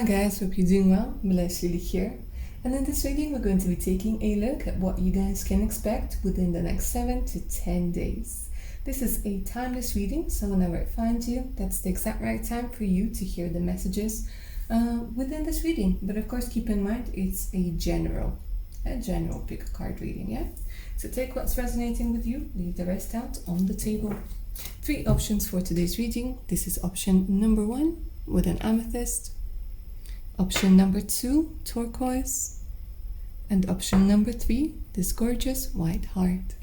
Hi guys, hope you're doing well. Bless Lily here. And in this reading, we're going to be taking a look at what you guys can expect within the next 7 to 10 days. This is a timeless reading, so whenever it finds you, that's the exact right time for you to hear the messages within this reading. But of course, keep in mind, it's a general pick a card reading, yeah? So take what's resonating with you, leave the rest out on the table. 3 options for today's reading. This is option number 1 with an amethyst. Option number 2, turquoise, and option number 3, this gorgeous white heart.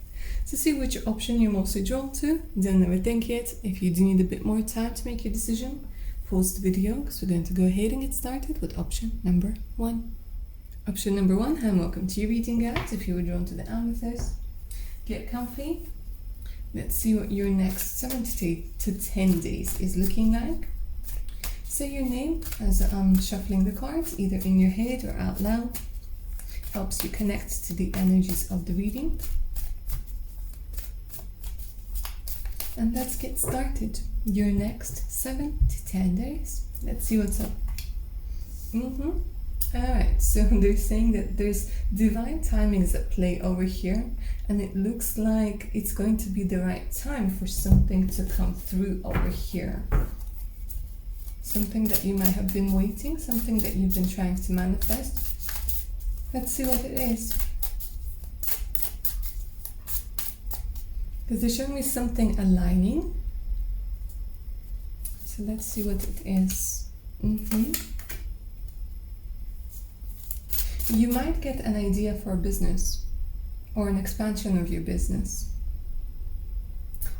To see which option you're mostly drawn to, don't overthink it. If you do need a bit more time to make your decision, pause the video because we're going to go ahead and get started with option number 1. Option number 1, hi and welcome to your reading, guys. If you were drawn to the amethyst, get comfy. Let's see what your next 7 to 10 days is looking like. Say your name as I'm shuffling the cards, either in your head or out loud. Helps you connect to the energies of the reading. And let's get started. Your next 7 to 10 days. Let's see what's up. Alright, so they're saying that there's divine timings at play over here, and it looks like it's going to be the right time for something to come through over here. Something that you might have been waiting, something that you've been trying to manifest. Let's see what it is. Because they're showing me something aligning. So let's see what it is. You might get an idea for a business or an expansion of your business.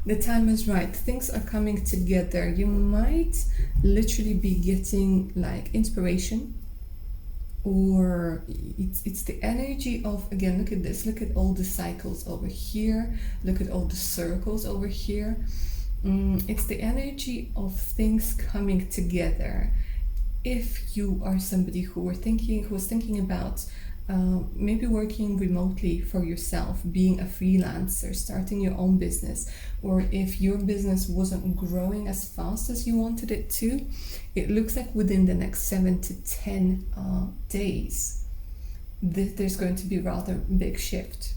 The time is right. Things are coming together. You might literally be getting like inspiration, or it's the energy of, again, look at this. Look at all the cycles over here. Look at all the circles over here. It's the energy of things coming together. If you are somebody who was thinking about maybe working remotely for yourself, being a freelancer, starting your own business, or if your business wasn't growing as fast as you wanted it to, it looks like within the next 7 to 10 days, there's going to be a rather big shift.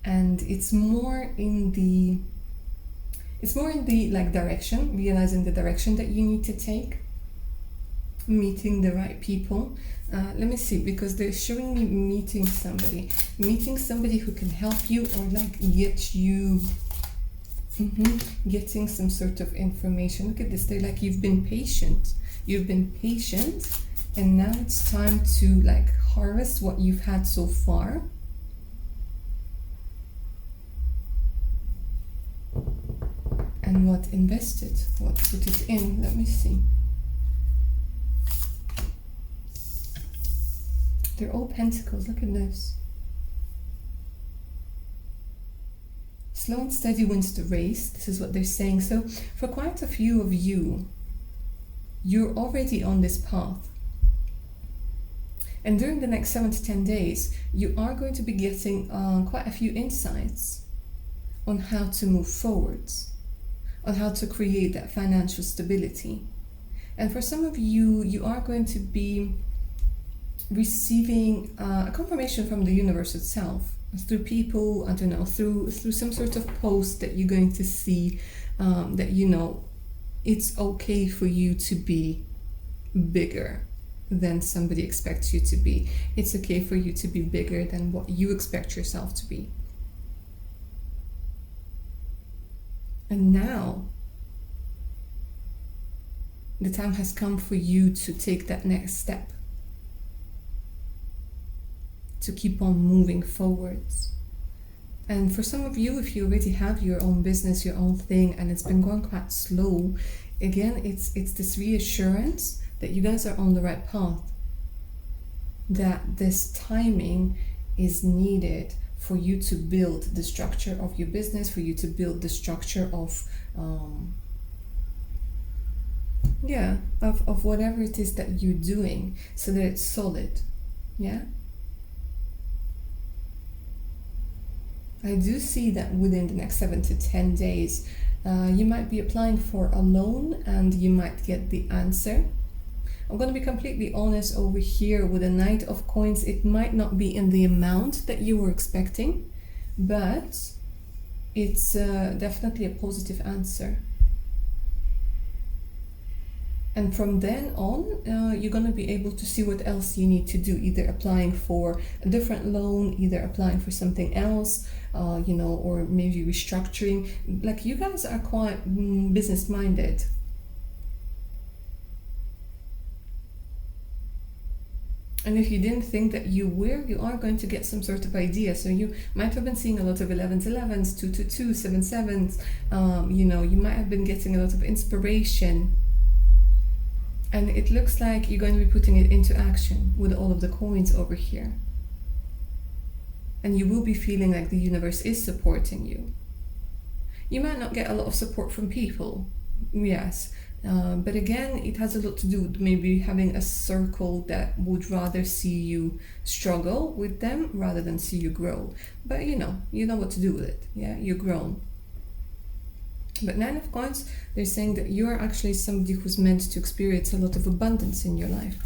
And it's more in the like direction, realizing the direction that you need to take, meeting the right people. Let me see, because they're showing me meeting somebody who can help you, or like get you getting some sort of information. Look at this. They're like, you've been patient, and now it's time to like harvest what you've had so far. And what invested, what put it in. Let me see. They're all pentacles. Look at this. Slow and steady wins the race. This is what they're saying. So for quite a few of you, you're already on this path. And during the next 7 to 10 days, you are going to be getting quite a few insights on how to move forwards, on how to create that financial stability. And for some of you, you are going to be receiving a confirmation from the universe itself through people, I don't know, through some sort of post that you're going to see, that you know it's okay for you to be bigger than somebody expects you to be. It's okay for you to be bigger than what you expect yourself to be. And now the time has come for you to take that next step, to keep on moving forwards. And for some of you, if you already have your own business, your own thing, and it's been going quite slow, again, it's this reassurance that you guys are on the right path, that this timing is needed for you to build the structure of your business, for you to build the structure of whatever it is that you're doing, so that it's solid. Yeah, I do see that within the next 7 to 10 days, you might be applying for a loan and you might get the answer. I'm going to be completely honest over here with the Knight of Coins. It might not be in the amount that you were expecting, but it's definitely a positive answer. And from then on, you're going to be able to see what else you need to do, either applying for a different loan, either applying for something else, you know, or maybe restructuring. Like, you guys are quite business minded. And if you didn't think that you were, you are going to get some sort of idea. So you might have been seeing a lot of 11s, 11s, 2, 2, 2, 7, 7s. You know, you might have been getting a lot of inspiration. And it looks like you're going to be putting it into action with all of the coins over here. And you will be feeling like the universe is supporting you. You might not get a lot of support from people, yes. But again, it has a lot to do with maybe having a circle that would rather see you struggle with them rather than see you grow. But you know what to do with it. Yeah, you're grown. But 9 of Coins, they're saying that you are actually somebody who's meant to experience a lot of abundance in your life.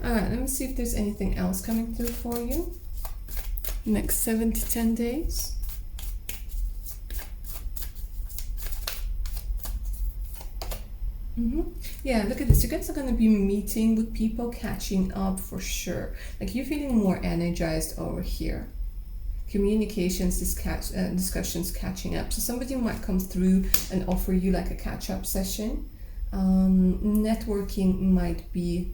Alright, let me see if there's anything else coming through for you. Next 7 to 10 days. Yeah, look at this. You guys are going to be meeting with people, catching up for sure. Like, you're feeling more energized over here. Communications, discussions catching up. So somebody might come through and offer you like a catch-up session. Networking might be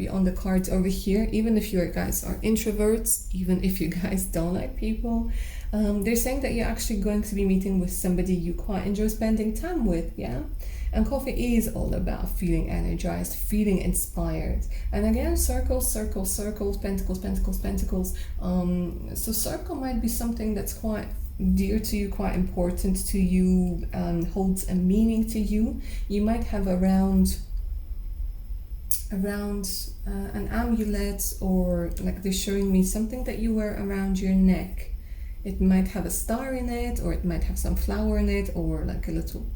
on the cards over here, even if you guys are introverts, even if you guys don't like people. They're saying that you're actually going to be meeting with somebody you quite enjoy spending time with, yeah? And coffee is all about feeling energized, feeling inspired. And again, circles, circles, circles, pentacles, pentacles, pentacles. So circle might be something that's quite dear to you, quite important to you, holds a meaning to you. You might have around an amulet, or like they're showing me something that you wear around your neck. It might have a star in it, or it might have some flower in it, or like a little,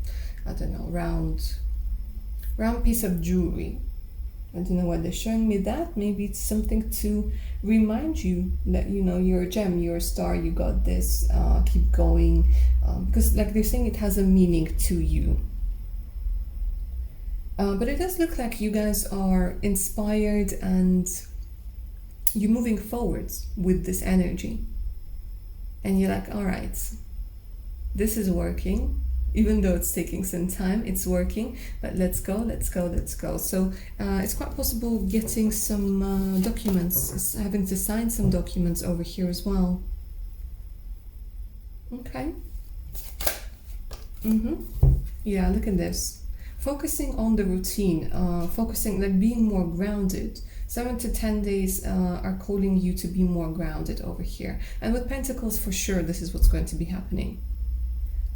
I don't know, round piece of jewelry. I don't know why they're showing me that. Maybe it's something to remind you that, you know, you're a gem, you're a star, you got this, keep going. Because like they're saying, it has a meaning to you. But it does look like you guys are inspired and you're moving forwards with this energy. And you're like, all right, this is working. Even though it's taking some time, it's working, but let's go, let's go, let's go. So it's quite possible getting some documents, having to sign some documents over here as well. Okay. Yeah, look at this. Focusing on the routine, focusing, like being more grounded. 7 to 10 days are calling you to be more grounded over here. And with Pentacles, for sure, this is what's going to be happening.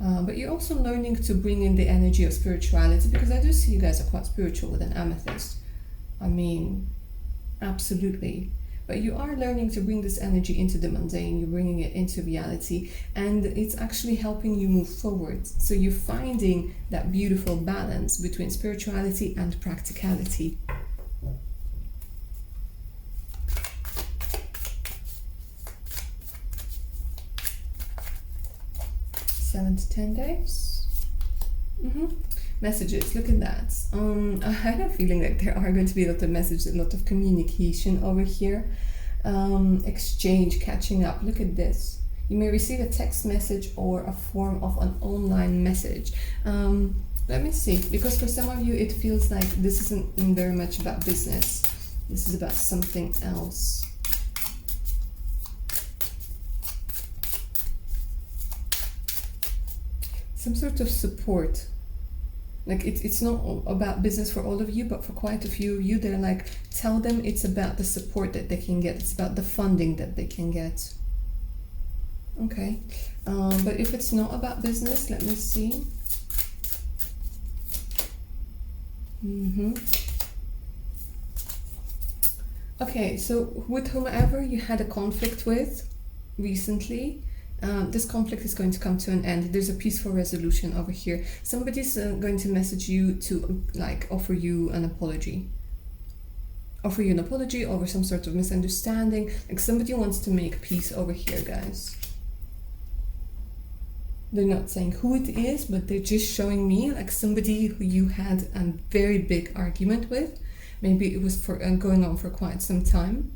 But you're also learning to bring in the energy of spirituality, because I do see you guys are quite spiritual with an amethyst. I mean, absolutely. But you are learning to bring this energy into the mundane, you're bringing it into reality, and it's actually helping you move forward. So you're finding that beautiful balance between spirituality and practicality. Seven to 10 days. Messages, look at that. I had a feeling that there are going to be a lot of messages, a lot of communication over here. Exchange, catching up. Look at this. You may receive a text message or a form of an online message. Let me see, because for some of you it feels like this isn't very much about business. This is about something else. Some sort of support. Like it's not about business for all of you, but for quite a few of you, they're like, tell them it's about the support that they can get. It's about the funding that they can get. Okay. But if it's not about business, let me see. Okay, so with whomever you had a conflict with recently, This conflict is going to come to an end. There's a peaceful resolution over here. Somebody's going to message you to like offer you an apology over some sort of misunderstanding. Like somebody wants to make peace over here, guys. They're not saying who it is, but they're just showing me like somebody who you had a very big argument with. Maybe it was for going on for quite some time.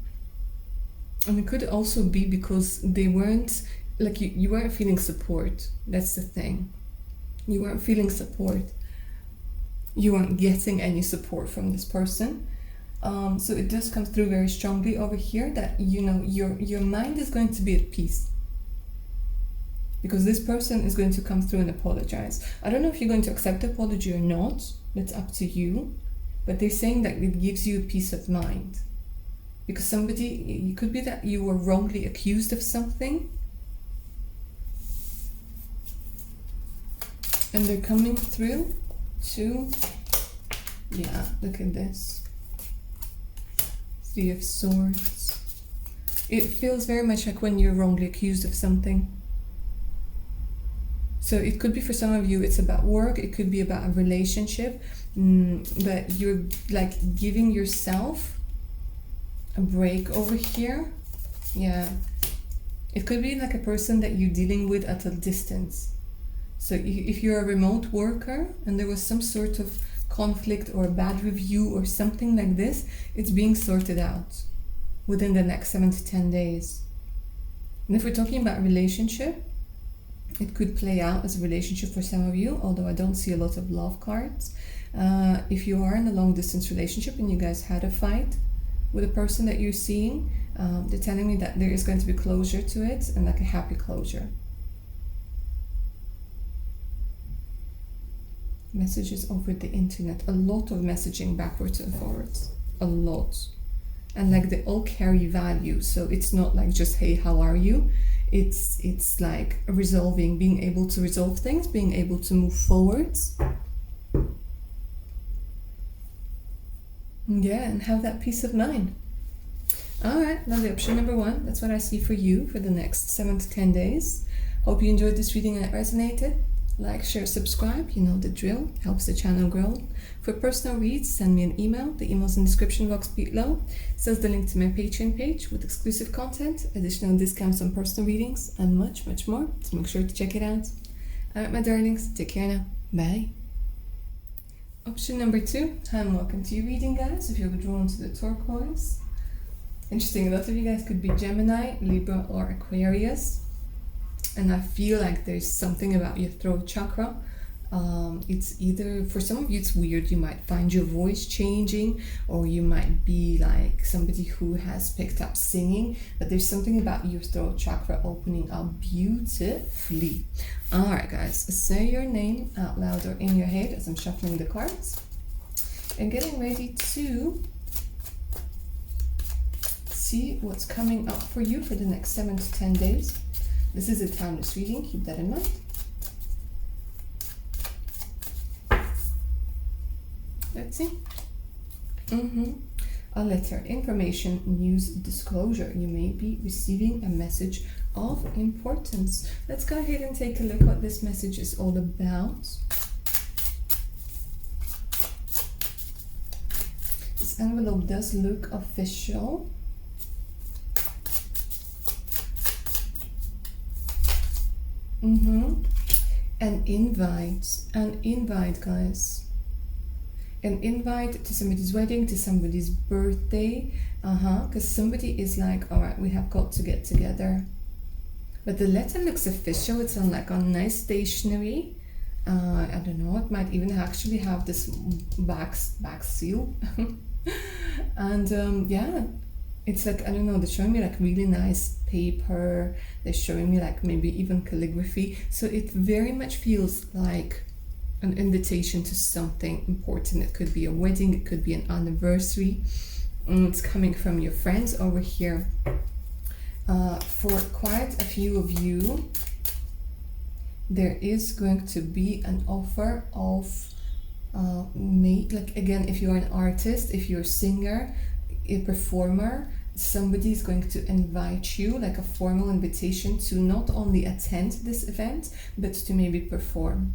And it could also be because they weren't, like you weren't feeling support. That's the thing. You weren't feeling support. You weren't getting any support from this person. So it does come through very strongly over here that, you know, your mind is going to be at peace. Because this person is going to come through and apologize. I don't know if you're going to accept the apology or not. That's up to you. But they're saying that it gives you peace of mind. Because somebody, it could be that you were wrongly accused of something. And they're coming through to, yeah, look at this. 3 of Swords. It feels very much like when you're wrongly accused of something. So it could be for some of you, it's about work, it could be about a relationship, but you're like giving yourself a break over here. Yeah. It could be like a person that you're dealing with at a distance. So if you're a remote worker and there was some sort of conflict or a bad review or something like this, it's being sorted out within the next 7 to 10 days. And if we're talking about relationship, it could play out as a relationship for some of you, although I don't see a lot of love cards. If you are in a long distance relationship and you guys had a fight with a person that you're seeing, they're telling me that there is going to be closure to it and like a happy closure. Messages over the internet, a lot of messaging backwards and forwards, a lot. And like they all carry value, so it's not like just, hey, how are you? It's like resolving, being able to resolve things, being able to move forwards. Yeah, and have that peace of mind. Alright, lovely. Option number 1, that's what I see for you for the next 7 to 10 days. Hope you enjoyed this reading and it resonated. Like, share, subscribe, you know the drill, helps the channel grow. For personal reads, send me an email. The email's in the description box below. It says the link to my Patreon page with exclusive content, additional discounts on personal readings, and much, much more. So make sure to check it out. Alright, my darlings, take care now. Bye. Option number 2, hi and welcome to your reading, guys. If you're drawn to the turquoise. Interesting, a lot of you guys could be Gemini, Libra, or Aquarius. And I feel like there's something about your throat chakra. It's either, for some of you it's weird, you might find your voice changing, or you might be like somebody who has picked up singing, but there's something about your throat chakra opening up beautifully. Alright guys, say your name out loud or in your head as I'm shuffling the cards and getting ready to see what's coming up for you for the next 7 to 10 days. This is a timeless reading, keep that in mind. Let's see. A letter, information, news, disclosure. You may be receiving a message of importance. Let's go ahead and take a look what this message is all about. This envelope does look official. An invite, guys. An invite to somebody's wedding, to somebody's birthday. Because somebody is like, all right, we have got to get together. But the letter looks official. It's on like on nice stationery. I don't know. It might even actually have this back seal. And yeah. It's like, I don't know, they're showing me like really nice paper. They're showing me like maybe even calligraphy. So it very much feels like an invitation to something important. It could be a wedding, it could be an anniversary. It's coming from your friends over here. For quite a few of you, there is going to be an offer of, like again, if you're an artist, if you're a singer, a performer, somebody is going to invite you, like a formal invitation to not only attend this event, but to maybe perform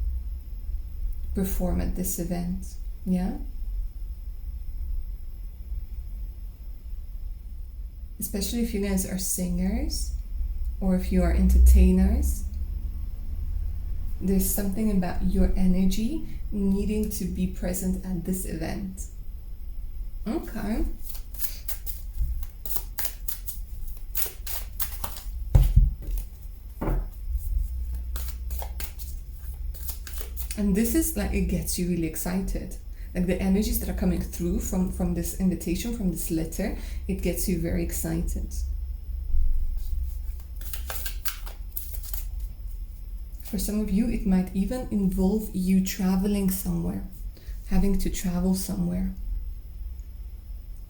at this event. Yeah. Especially if you guys are singers or if you are entertainers, there's something about your energy needing to be present at this event. Okay. And this is like, it gets you really excited. Like the energies that are coming through from this invitation, from this letter, it gets you very excited. For some of you, it might even involve you traveling somewhere, having to travel somewhere.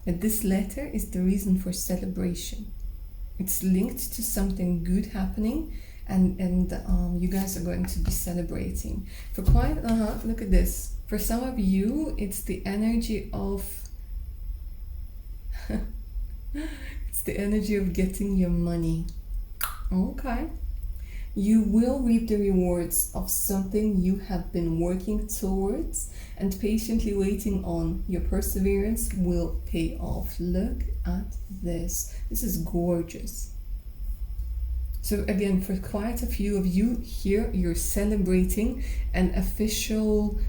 But this letter is the reason for celebration. It's linked to something good happening, and you guys are going to be celebrating. For quite, look at this. For some of you, it's the energy of it's the energy of getting your money. Okay. You will reap the rewards of something you have been working towards and patiently waiting on. Your perseverance will pay off. Look at this. This is gorgeous. So again, for quite a few of you here, you're celebrating an official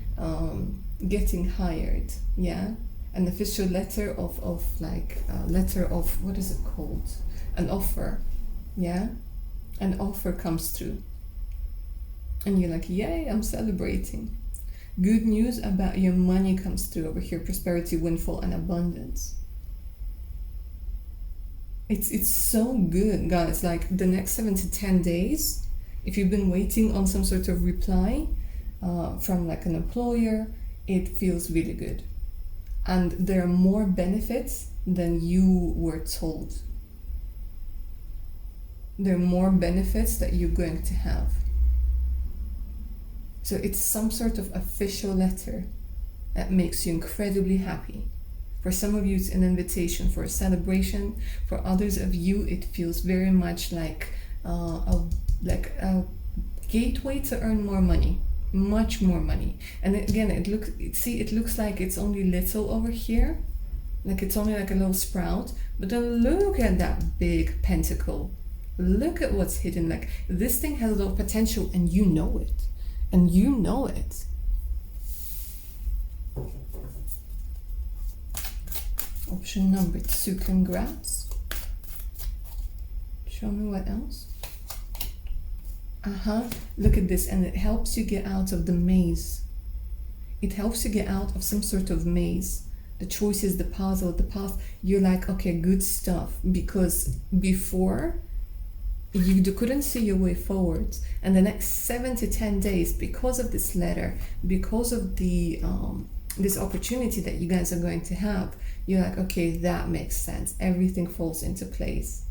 getting hired. Yeah, an official letter of like letter of, what is it called? An offer. Yeah, an offer comes through. And you're like, yay, I'm celebrating. Good news about your money comes through over here. Prosperity, windfall, and abundance. It's so good, guys. Like the next 7 to 10 days, if you've been waiting on some sort of reply from like an employer, it feels really good. And there are more benefits than you were told. There are more benefits that you're going to have. So it's some sort of official letter that makes you incredibly happy. For some of you, it's an invitation for a celebration. For others of you, it feels very much like a gateway to earn more money, much more money. And again, it looks like it's only little over here, like it's only like a little sprout. But then look at that big pentacle. Look at what's hidden. Like this thing has a lot of potential, and you know it, and you know it. Option number 2, congrats. Show me what else. Look at this, and it helps you get out of the maze. It helps you get out of some sort of maze. The choices, the puzzle, the path. You're like, okay, good stuff. Because before, you couldn't see your way forward. And the next 7 to 10 days, because of this letter, because of the this opportunity that you guys are going to have, you're like, okay, that makes sense. Everything falls into place.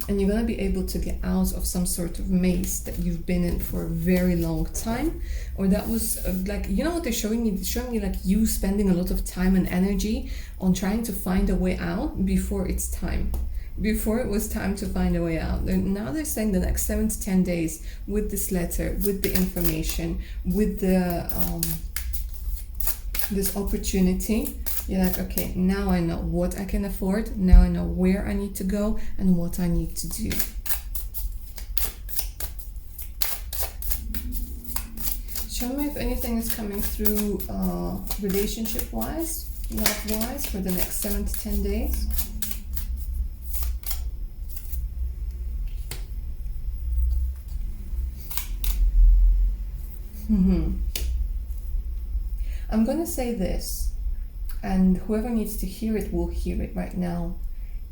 And you're going to be able to get out of some sort of maze that you've been in for a very long time. Or that was like, you know what they're showing you? They're showing you like you spending a lot of time and energy on trying to find a way out before it's time. Before it was time to find a way out. Now they're saying the next 7 to 10 days with this letter, with the information, with the this opportunity, you're like, okay, now I know what I can afford, now I know where I need to go and what I need to do. Show me if anything is coming through relationship-wise, love-wise for the next 7 to 10 days. I'm going to say this, and whoever needs to hear it will hear it right now.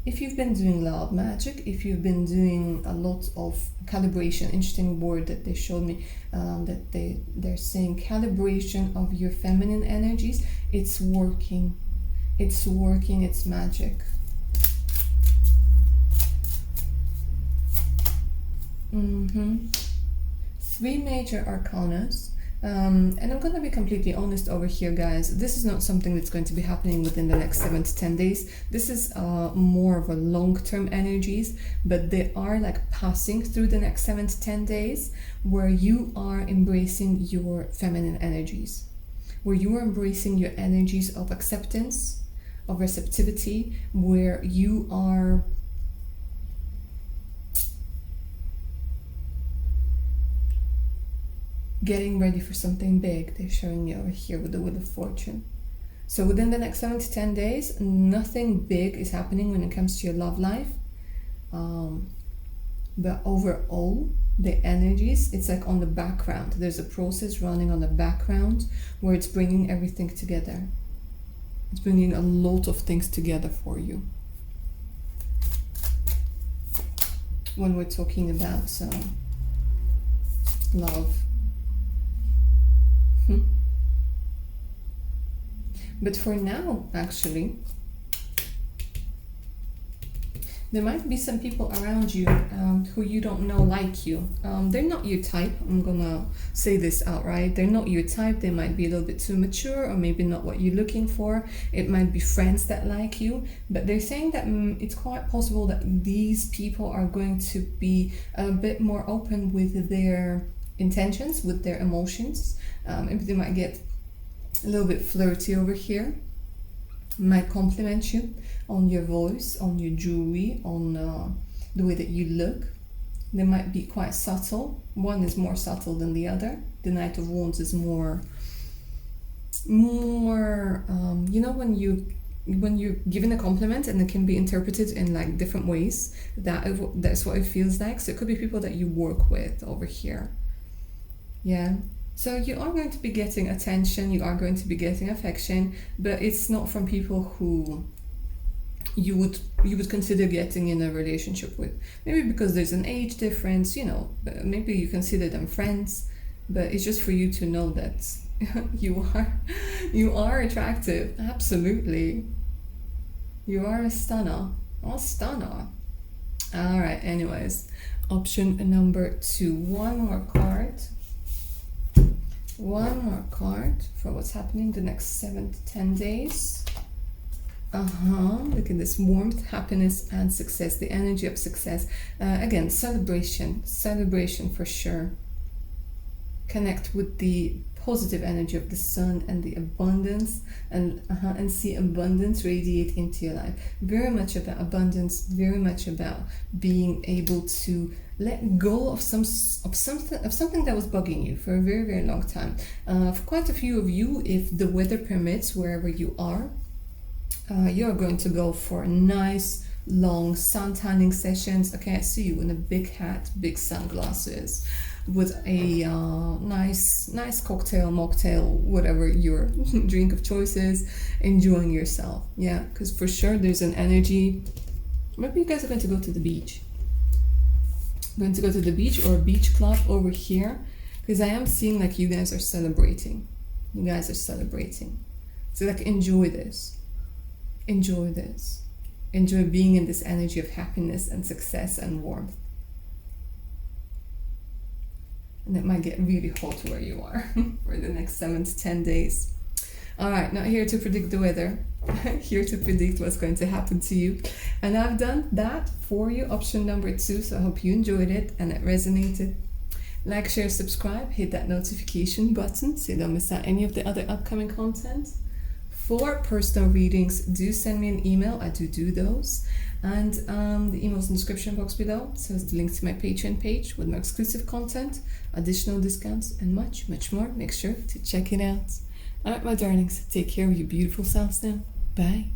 If you've been doing love magic, if you've been doing a lot of calibration, interesting word that they showed me, that they're saying calibration of your feminine energies, it's working. It's working, it's magic. Three major arcanas. And I'm gonna be completely honest over here, guys. This is not something that's going to be happening within the next 7 to 10 days. This is more of a long-term energies, but they are like passing through the next 7 to 10 days where you are embracing your feminine energies, where you are embracing your energies of acceptance, of receptivity, where you are getting ready for something big. They're showing me over here with the Wheel of Fortune. So within the next 7 to 10 days, nothing big is happening when it comes to your love life. But overall, the energies, it's like on the background. There's a process running on the background where it's bringing everything together. It's bringing a lot of things together for you. When we're talking about love. But for now, actually, there might be some people around you who you don't know like you. They're not your type. I'm gonna say this outright. They're not your type. They might be a little bit too mature, or maybe not what you're looking for. It might be friends that like you, but they're saying that it's quite possible that these people are going to be a bit more open with their intentions, with their emotions. Maybe they might get a little bit flirty over here, might compliment you on your voice, on your jewelry, on the way that you look. They might be quite subtle. One is more subtle than the other. The Knight of Wands is more you know, when you're given a compliment and it can be interpreted in like different ways, that's what it feels like. So it could be people that you work with over here. Yeah. So you are going to be getting attention, you are going to be getting affection, but it's not from people who you would consider getting in a relationship with. Maybe because there's an age difference, you know, maybe you consider them friends, but it's just for you to know that you are attractive. Absolutely. You are a stunner. A stunner. All right, anyways, option number 2. One more card. One more card for what's happening the next 7 to 10 days. Look at this: warmth, happiness, and success. The energy of success. Again, celebration for sure. Connect with the positive energy of the sun and the abundance, and see abundance radiate into your life. Very much about abundance. Very much about being able to let go of something that was bugging you for a very, very long time. For quite a few of you, if the weather permits, wherever you are going to go for nice long sun tanning sessions. Okay, I see you in a big hat, big sunglasses, with a nice cocktail, mocktail, whatever your drink of choice is, enjoying yourself. Yeah, because for sure there's an energy. Maybe you guys are going to go to the beach. Going to go to the beach or a beach club over here, because I am seeing like you guys are celebrating. You guys are celebrating. So like enjoy this. Enjoy this. Enjoy being in this energy of happiness and success and warmth. And it might get really hot where you are for the next 7 to 10 days. All right, not here to predict the weather. Here to predict what's going to happen to you. And I've done that for you, option number 2. So I hope you enjoyed it and it resonated. Like, share, subscribe, hit that notification button so you don't miss out any of the other upcoming content. For personal readings, do send me an email. I do those. And the email's in the description box below. So it's the link to my Patreon page with more exclusive content, additional discounts, and much, much more. Make sure to check it out. All right, my darlings, take care of your beautiful selves now. Bye.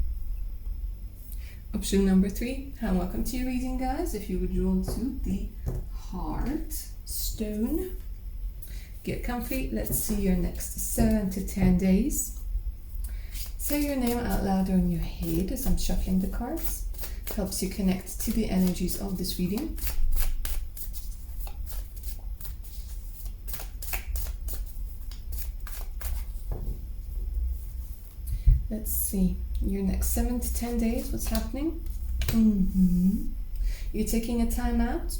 Option number 3, and welcome to your reading, guys. If you were drawn to the Heart Stone, get comfy. Let's see your next 7 to 10 days. Say your name out loud or in your head as I'm shuffling the cards. Helps you connect to the energies of this reading. Let's see your next 7 to 10 days. What's happening? You're taking a time out.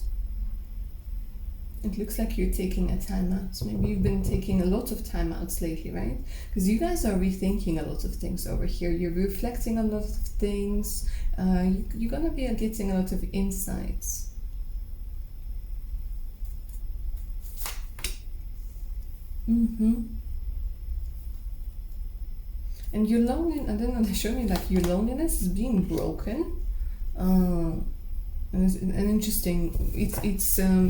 It looks like you're taking a time out. Maybe you've been taking a lot of timeouts lately, right? Because you guys are rethinking a lot of things over here. You're reflecting a lot of things. You're going to be getting a lot of insights. And your loneliness, I don't know, they show me like your loneliness is being broken. And it's an interesting, it's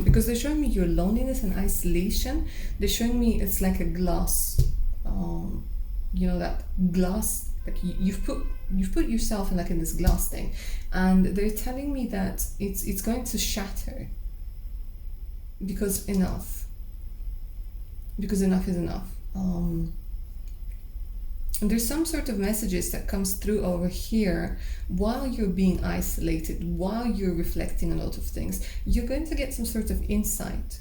because they're showing me your loneliness and isolation. They're showing me it's like a glass, you know, that glass, like you've put yourself in like in this glass thing, and they're telling me that it's going to shatter because enough is enough. And there's some sort of messages that comes through over here while you're being isolated, while you're reflecting a lot of things. You're going to get some sort of insight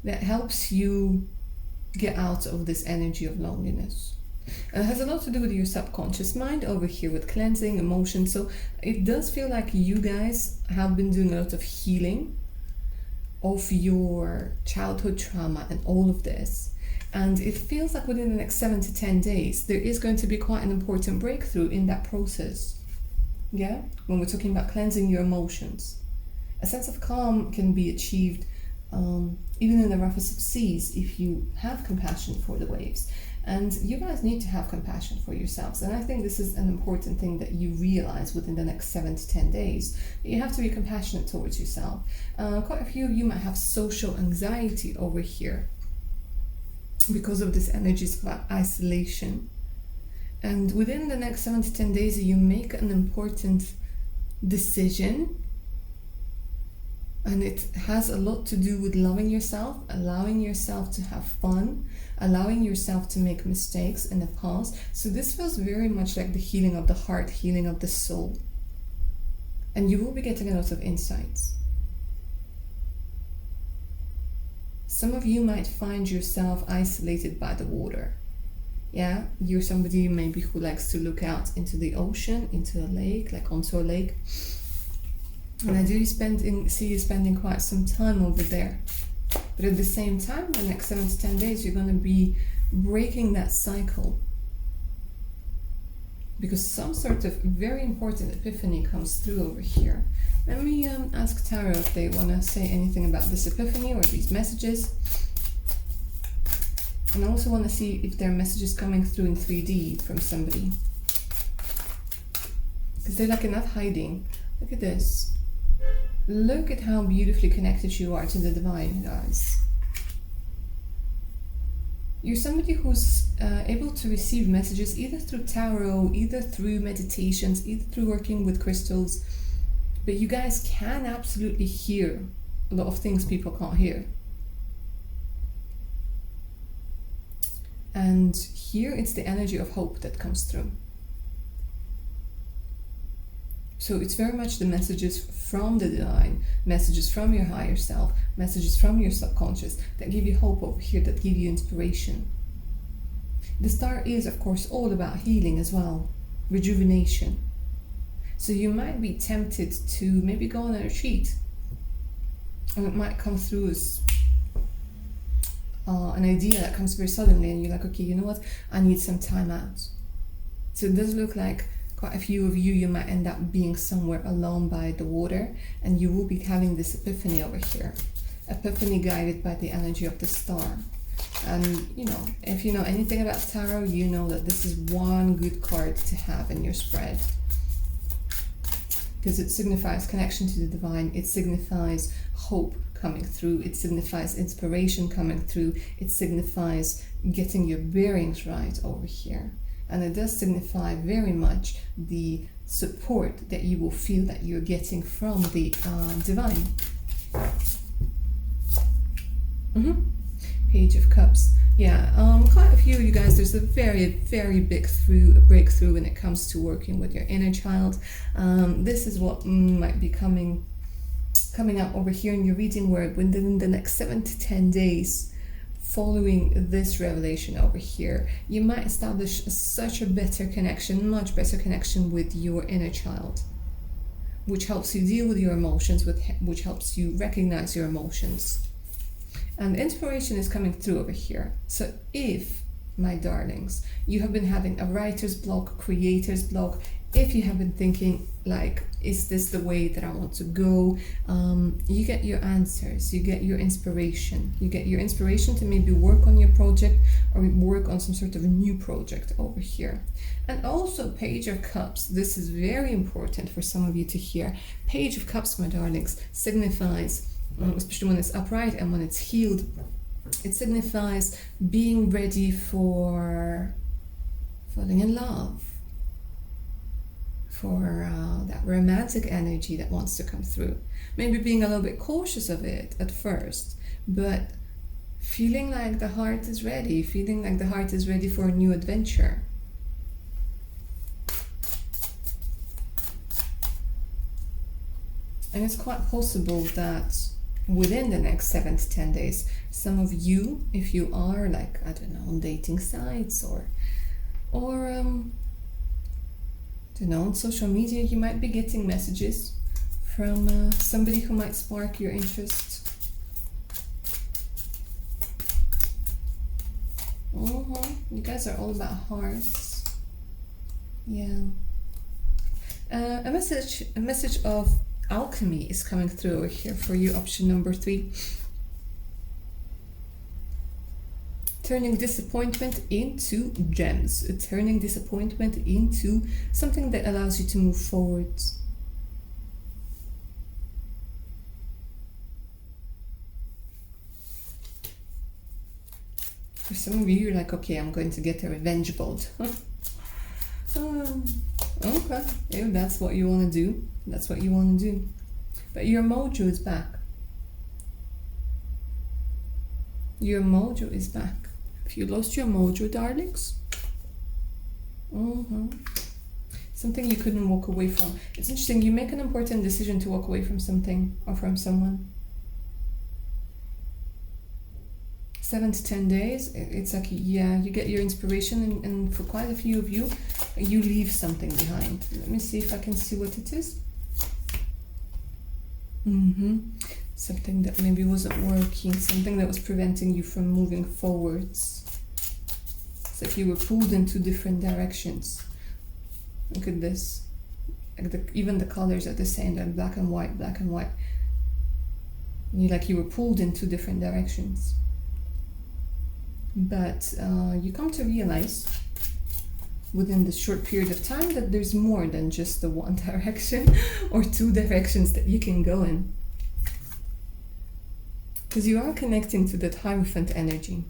that helps you get out of this energy of loneliness. And it has a lot to do with your subconscious mind over here with cleansing, emotion. So it does feel like you guys have been doing a lot of healing of your childhood trauma and all of this. And it feels like within the next 7 to 10 days, there is going to be quite an important breakthrough in that process. Yeah? When we're talking about cleansing your emotions. A sense of calm can be achieved even in the roughest of seas if you have compassion for the waves. And you guys need to have compassion for yourselves. And I think this is an important thing that you realize within the next 7 to 10 days. You have to be compassionate towards yourself. Quite a few of you might have social anxiety over here, because of this energies of isolation. And within the next 7 to 10 days, you make an important decision, and it has a lot to do with loving yourself, allowing yourself to have fun, allowing yourself to make mistakes in the past. So this feels very much like the healing of the heart, healing of the soul. And you will be getting a lot of insights. Some of you might find yourself isolated by the water. Yeah, you're somebody maybe who likes to look out into the ocean, into a lake, like onto a lake. And I do see you spending quite some time over there. But at the same time, the next 7 to 10 days, you're going to be breaking that cycle. Because some sort of very important epiphany comes through over here. Let me ask Tarot if they want to say anything about this epiphany or these messages. And I also want to see if there are messages coming through in 3D from somebody. Because they're like not hiding. Look at this. Look at how beautifully connected you are to the divine, guys. You're somebody who's able to receive messages either through tarot, either through meditations, either through working with crystals. But you guys can absolutely hear a lot of things people can't hear. And here it's the energy of hope that comes through. So it's very much the messages from the divine, messages from your higher self, messages from your subconscious that give you hope over here, that give you inspiration. The star is, of course, all about healing as well, rejuvenation. So you might be tempted to maybe go on a retreat. And it might come through as an idea that comes very suddenly, and you're like, okay, you know what? I need some time out. So it does look like quite a few of you might end up being somewhere alone by the water, and you will be having this epiphany over here. Epiphany guided by the energy of the star. And you know, if you know anything about tarot, you know that this is one good card to have in your spread. Because it signifies connection to the divine, it signifies hope coming through, it signifies inspiration coming through, it signifies getting your bearings right over here. And it does signify very much the support that you will feel that you're getting from the divine. Page of Cups. Yeah, quite a few of you guys, there's a very, very big breakthrough when it comes to working with your inner child. This is what might be coming up over here in your reading, where within the next 7 to 10 days, following this revelation over here, you might establish such a better connection, much better connection with your inner child. which helps you deal with your emotions, which helps you recognize your emotions. And inspiration is coming through over here. So if, my darlings, you have been having a writer's block, creator's block, if you have been thinking like, is this the way that I want to go? You get your answers, you get your inspiration. You get your inspiration to maybe work on your project or work on some sort of new project over here. And also Page of Cups. This is very important for some of you to hear. Page of Cups, my darlings, signifies, especially when it's upright and when it's healed, it signifies being ready for falling in love, for that romantic energy that wants to come through. Maybe being a little bit cautious of it at first, but feeling like the heart is ready, feeling like the heart is ready for a new adventure. And it's quite possible that within the next 7 to 10 days, some of you, if you are like, I don't know, on dating sites or you know, on social media, you might be getting messages from somebody who might spark your interest. You guys are all about hearts. Yeah. A message of alchemy is coming through over here for you, option number 3. Turning disappointment into gems, turning disappointment into something that allows you to move forward. For some of you, you're like, okay, I'm going to get a revenge bolt. Okay, if that's what you want to do, that's what you want to do. But your mojo is back. Your mojo is back. If you lost your mojo, darlings, something you couldn't walk away from. It's interesting, you make an important decision to walk away from something or from someone. 7 to 10 days, it's like, yeah, you get your inspiration, and for quite a few of you, you leave something behind. Let me see if I can see what it is. Something that maybe wasn't working, something that was preventing you from moving forwards. It's like you were pulled in 2 different directions. Look at this. Like even the colors are the same, like black and white, black and white. You were pulled in 2 different directions. But you come to realize within this short period of time that there's more than just the one direction or 2 directions that you can go in. Because you are connecting to that Hierophant energy.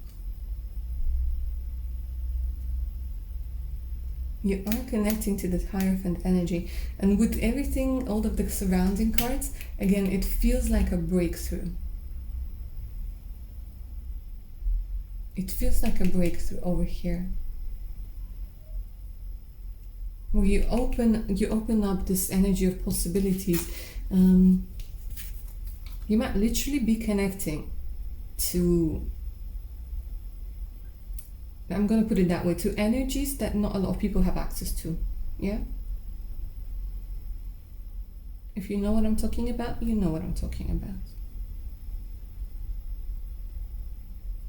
You are connecting to that Hierophant energy. And with everything, all of the surrounding cards, again, it feels like a breakthrough. It feels like a breakthrough over here. Where you open up this energy of possibilities. You might literally be connecting to, I'm going to put it that way, to energies that not a lot of people have access to. Yeah? If you know what I'm talking about, you know what I'm talking about.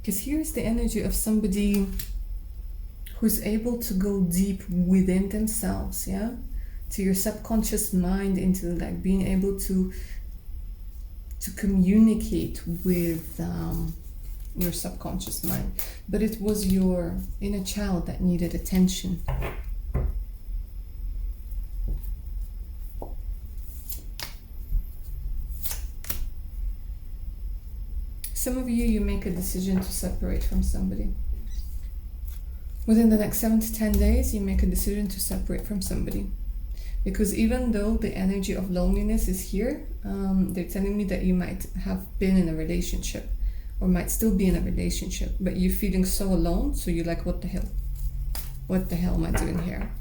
Because here's the energy of somebody who's able to go deep within themselves, yeah? To your subconscious mind, into like being able to communicate with your subconscious mind. But it was your inner child that needed attention. Some of you make a decision to separate from somebody. Within the next 7 to 10 days, you make a decision to separate from somebody. Because even though the energy of loneliness is here, they're telling me that you might have been in a relationship or might still be in a relationship, but you're feeling so alone, so you're like, what the hell? What the hell am I doing here?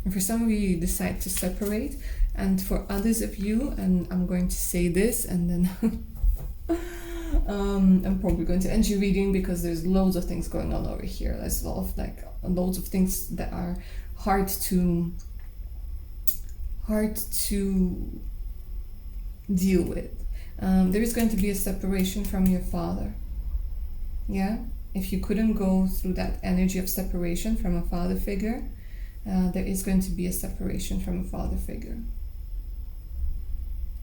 And for some of you, you decide to separate, and for others of you, and I'm going to say this, and then I'm probably going to end your reading because there's loads of things going on over here. There's loads of things that are hard to hard to deal with. There is going to be a separation from your father. Yeah? If you couldn't go through that energy of separation from a father figure, there is going to be a separation from a father figure.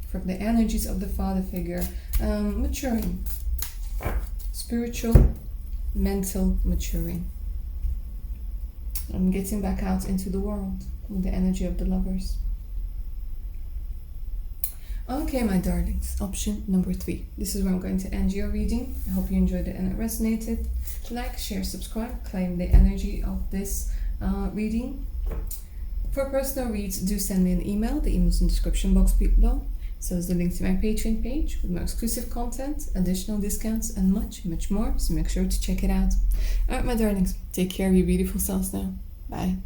From the energies of the father figure, maturing. Spiritual, mental maturing. I'm getting back out into the world with the energy of the Lovers. Okay, my darlings, option number 3. This is where I'm going to end your reading. I hope you enjoyed it and it resonated. Like, share, subscribe, claim the energy of this reading. For personal reads, do send me an email. The email is in the description box below. So is the link to my Patreon page with more exclusive content, additional discounts, and much, much more. So make sure to check it out. Alright, my darlings, take care of your beautiful selves now. Bye.